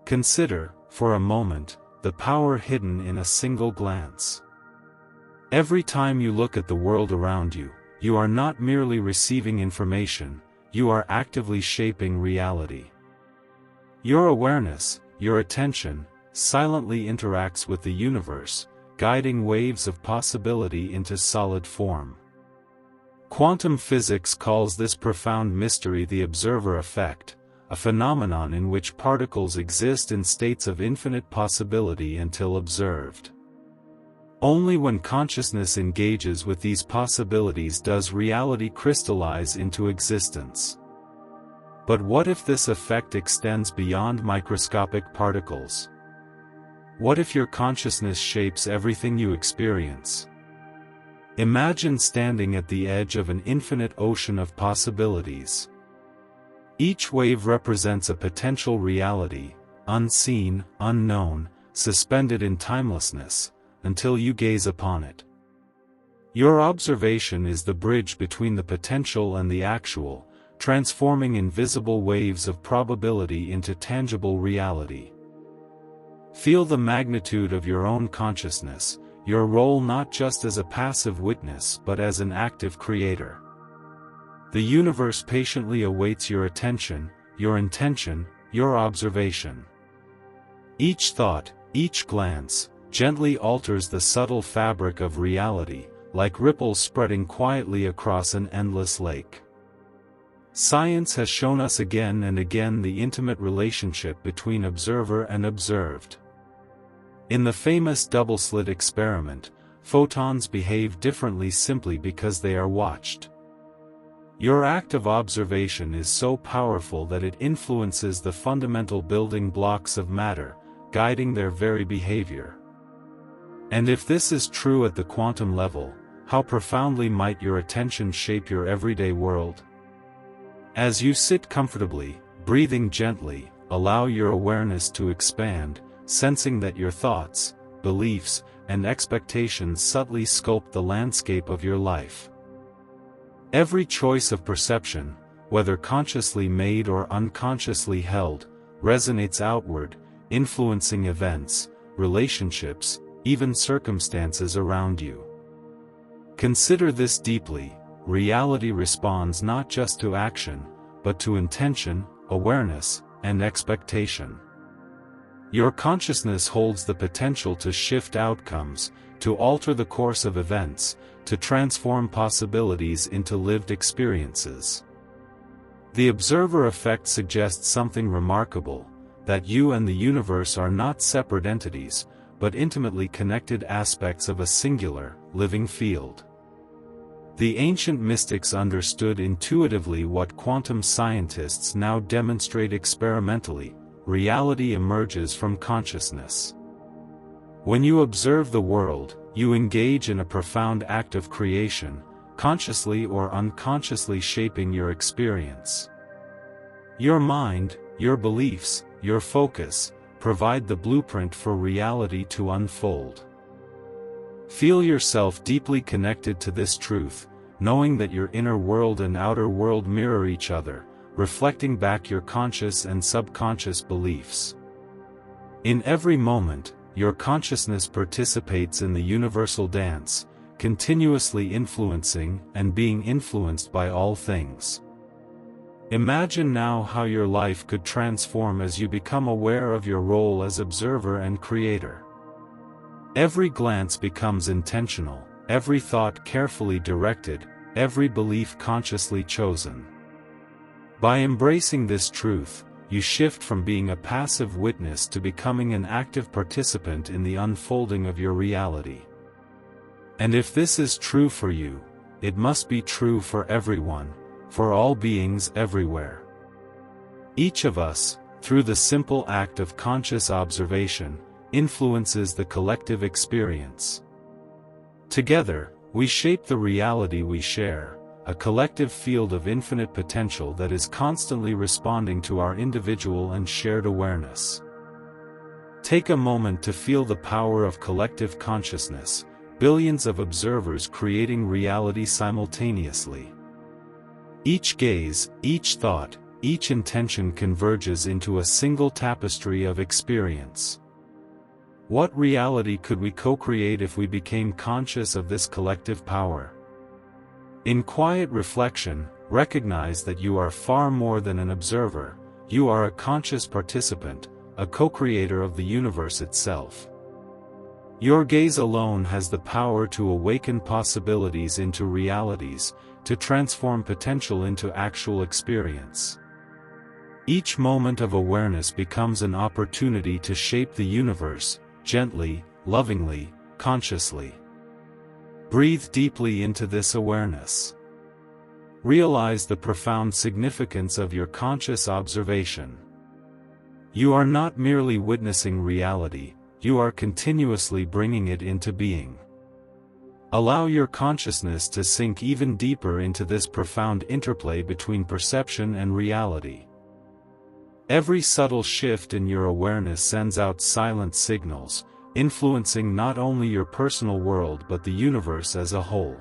Consider, for a moment, the power hidden in a single glance. Every time you look at the world around you, you are not merely receiving information, you are actively shaping reality. Your awareness, your attention, silently interacts with the universe, guiding waves of possibility into solid form. Quantum physics calls this profound mystery the observer effect, a phenomenon in which particles exist in states of infinite possibility until observed. Only when consciousness engages with these possibilities does reality crystallize into existence. But what if this effect extends beyond microscopic particles? What if your consciousness shapes everything you experience? Imagine standing at the edge of an infinite ocean of possibilities. Each wave represents a potential reality, unseen, unknown, suspended in timelessness, until you gaze upon it. Your observation is the bridge between the potential and the actual, transforming invisible waves of probability into tangible reality. Feel the magnitude of your own consciousness, your role not just as a passive witness but as an active creator. The universe patiently awaits your attention, your intention, your observation. Each thought, each glance, gently alters the subtle fabric of reality, like ripples spreading quietly across an endless lake. Science has shown us again and again the intimate relationship between observer and observed. In the famous double-slit experiment, photons behave differently simply because they are watched. Your act of observation is so powerful that it influences the fundamental building blocks of matter, guiding their very behavior. And if this is true at the quantum level, how profoundly might your attention shape your everyday world? As you sit comfortably, breathing gently, allow your awareness to expand, sensing that your thoughts, beliefs, and expectations subtly sculpt the landscape of your life. Every choice of perception, whether consciously made or unconsciously held, resonates outward, influencing events, relationships, even circumstances around you. Consider this deeply: reality responds not just to action, but to intention, awareness, and expectation. Your consciousness holds the potential to shift outcomes, to alter the course of events, to transform possibilities into lived experiences. The observer effect suggests something remarkable, that you and the universe are not separate entities, but intimately connected aspects of a singular, living field. The ancient mystics understood intuitively what quantum scientists now demonstrate experimentally: reality emerges from consciousness. When you observe the world, you engage in a profound act of creation, consciously or unconsciously shaping your experience. Your mind, your beliefs, your focus, provide the blueprint for reality to unfold. Feel yourself deeply connected to this truth, knowing that your inner world and outer world mirror each other, reflecting back your conscious and subconscious beliefs. In every moment, your consciousness participates in the universal dance, continuously influencing and being influenced by all things. Imagine now how your life could transform as you become aware of your role as observer and creator. Every glance becomes intentional, every thought carefully directed, every belief consciously chosen. By embracing this truth, you shift from being a passive witness to becoming an active participant in the unfolding of your reality. And if this is true for you, it must be true for everyone, for all beings everywhere. Each of us, through the simple act of conscious observation, influences the collective experience. Together, we shape the reality we share, a collective field of infinite potential that is constantly responding to our individual and shared awareness. Take a moment to feel the power of collective consciousness, billions of observers creating reality simultaneously. Each gaze, each thought, each intention converges into a single tapestry of experience. What reality could we co-create if we became conscious of this collective power? In quiet reflection, recognize that you are far more than an observer, you are a conscious participant, a co-creator of the universe itself. Your gaze alone has the power to awaken possibilities into realities, to transform potential into actual experience. Each moment of awareness becomes an opportunity to shape the universe, gently, lovingly, consciously. Breathe deeply into this awareness. Realize the profound significance of your conscious observation. You are not merely witnessing reality, you are continuously bringing it into being. Allow your consciousness to sink even deeper into this profound interplay between perception and reality. Every subtle shift in your awareness sends out silent signals, influencing not only your personal world but the universe as a whole.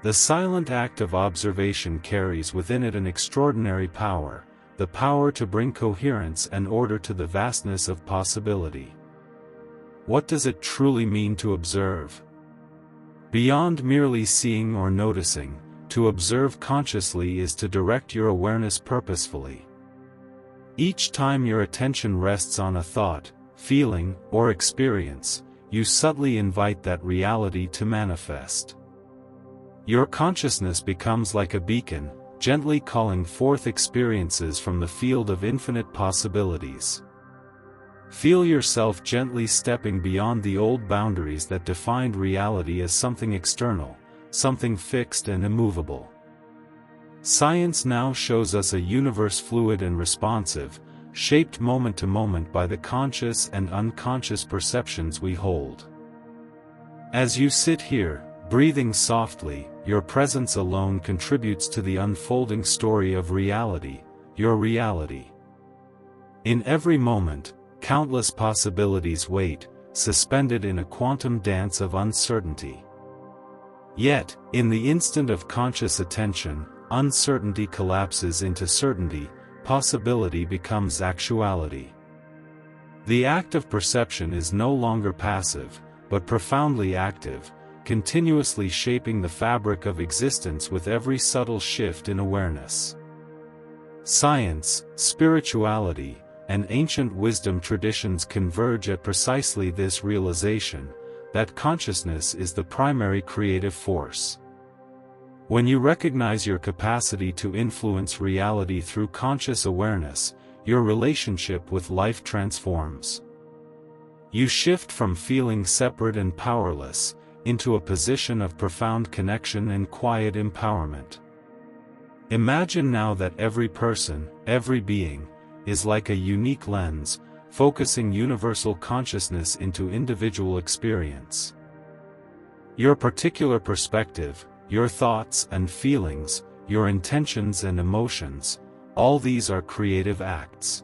The silent act of observation carries within it an extraordinary power, the power to bring coherence and order to the vastness of possibility. What does it truly mean to observe? Beyond merely seeing or noticing, to observe consciously is to direct your awareness purposefully. Each time your attention rests on a thought, feeling, or experience, you subtly invite that reality to manifest. Your consciousness becomes like a beacon, gently calling forth experiences from the field of infinite possibilities. Feel yourself gently stepping beyond the old boundaries that defined reality as something external, something fixed and immovable. Science now shows us a universe fluid and responsive, shaped moment to moment by the conscious and unconscious perceptions we hold. As you sit here, breathing softly, your presence alone contributes to the unfolding story of reality, your reality. In every moment, countless possibilities wait, suspended in a quantum dance of uncertainty. Yet, in the instant of conscious attention, uncertainty collapses into certainty, possibility becomes actuality. The act of perception is no longer passive, but profoundly active, continuously shaping the fabric of existence with every subtle shift in awareness. Science, spirituality, and ancient wisdom traditions converge at precisely this realization, that consciousness is the primary creative force. When you recognize your capacity to influence reality through conscious awareness, your relationship with life transforms. You shift from feeling separate and powerless, into a position of profound connection and quiet empowerment. Imagine now that every person, every being, is like a unique lens, focusing universal consciousness into individual experience. Your particular perspective, your thoughts and feelings, your intentions and emotions, all these are creative acts.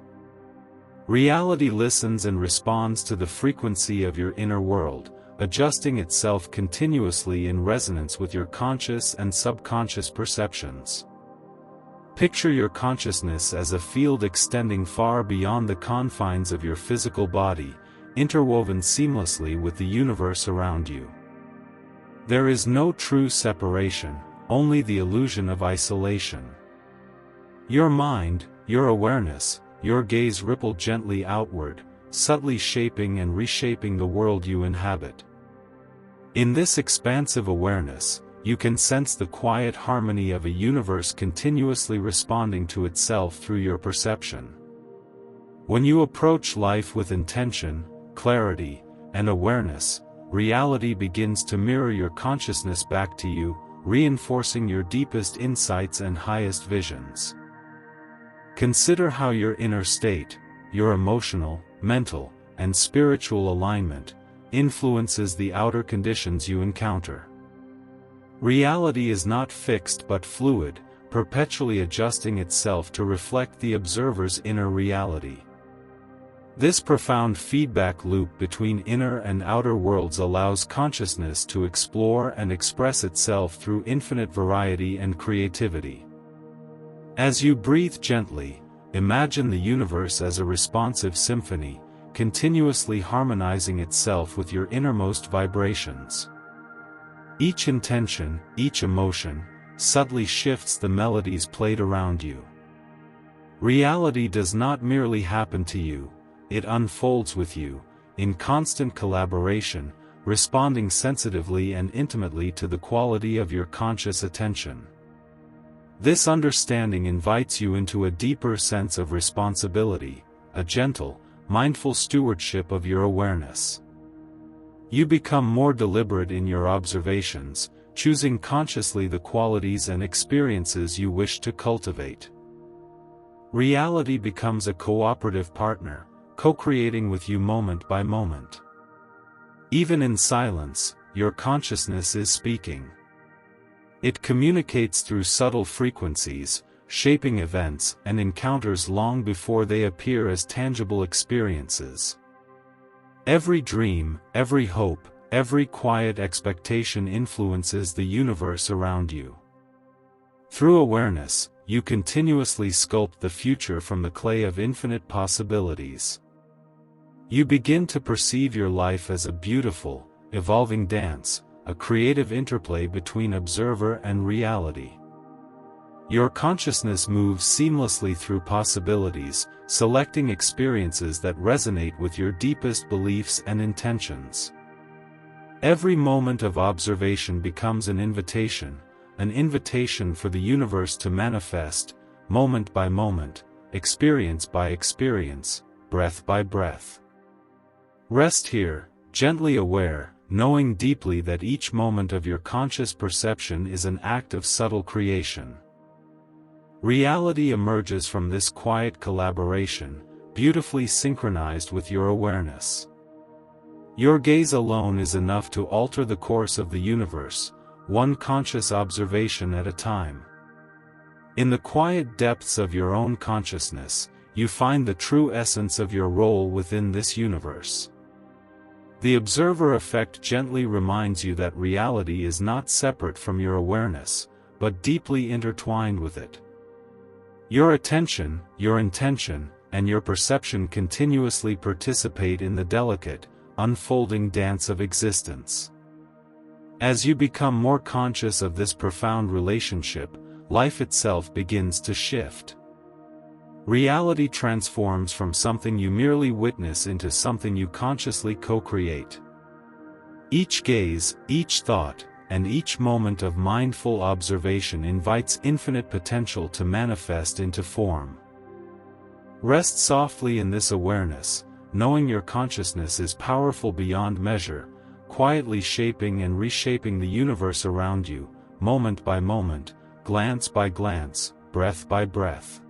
Reality listens and responds to the frequency of your inner world, adjusting itself continuously in resonance with your conscious and subconscious perceptions. Picture your consciousness as a field extending far beyond the confines of your physical body, interwoven seamlessly with the universe around you. There is no true separation, only the illusion of isolation. Your mind, your awareness, your gaze ripple gently outward, subtly shaping and reshaping the world you inhabit. In this expansive awareness, you can sense the quiet harmony of a universe continuously responding to itself through your perception. When you approach life with intention, clarity, and awareness, reality begins to mirror your consciousness back to you, reinforcing your deepest insights and highest visions. Consider how your inner state, your emotional, mental, and spiritual alignment, influences the outer conditions you encounter. Reality is not fixed but fluid, perpetually adjusting itself to reflect the observer's inner reality. This profound feedback loop between inner and outer worlds allows consciousness to explore and express itself through infinite variety and creativity. As you breathe gently, imagine the universe as a responsive symphony, continuously harmonizing itself with your innermost vibrations. Each intention, each emotion, subtly shifts the melodies played around you. Reality does not merely happen to you, it unfolds with you, in constant collaboration, responding sensitively and intimately to the quality of your conscious attention. This understanding invites you into a deeper sense of responsibility, a gentle, mindful stewardship of your awareness. You become more deliberate in your observations, choosing consciously the qualities and experiences you wish to cultivate. Reality becomes a cooperative partner, co-creating with you moment by moment. Even in silence, your consciousness is speaking. It communicates through subtle frequencies, shaping events and encounters long before they appear as tangible experiences. Every dream, every hope, every quiet expectation influences the universe around you. Through awareness, you continuously sculpt the future from the clay of infinite possibilities. You begin to perceive your life as a beautiful, evolving dance, a creative interplay between observer and reality. Your consciousness moves seamlessly through possibilities, selecting experiences that resonate with your deepest beliefs and intentions. Every moment of observation becomes an invitation for the universe to manifest, moment by moment, experience by experience, breath by breath. Rest here, gently aware, knowing deeply that each moment of your conscious perception is an act of subtle creation. Reality emerges from this quiet collaboration, beautifully synchronized with your awareness. Your gaze alone is enough to alter the course of the universe, one conscious observation at a time. In the quiet depths of your own consciousness, you find the true essence of your role within this universe. The observer effect gently reminds you that reality is not separate from your awareness, but deeply intertwined with it. Your attention, your intention, and your perception continuously participate in the delicate, unfolding dance of existence. As you become more conscious of this profound relationship, life itself begins to shift. Reality transforms from something you merely witness into something you consciously co-create. Each gaze, each thought, and each moment of mindful observation invites infinite potential to manifest into form. Rest softly in this awareness, knowing your consciousness is powerful beyond measure, quietly shaping and reshaping the universe around you, moment by moment, glance by glance, breath by breath.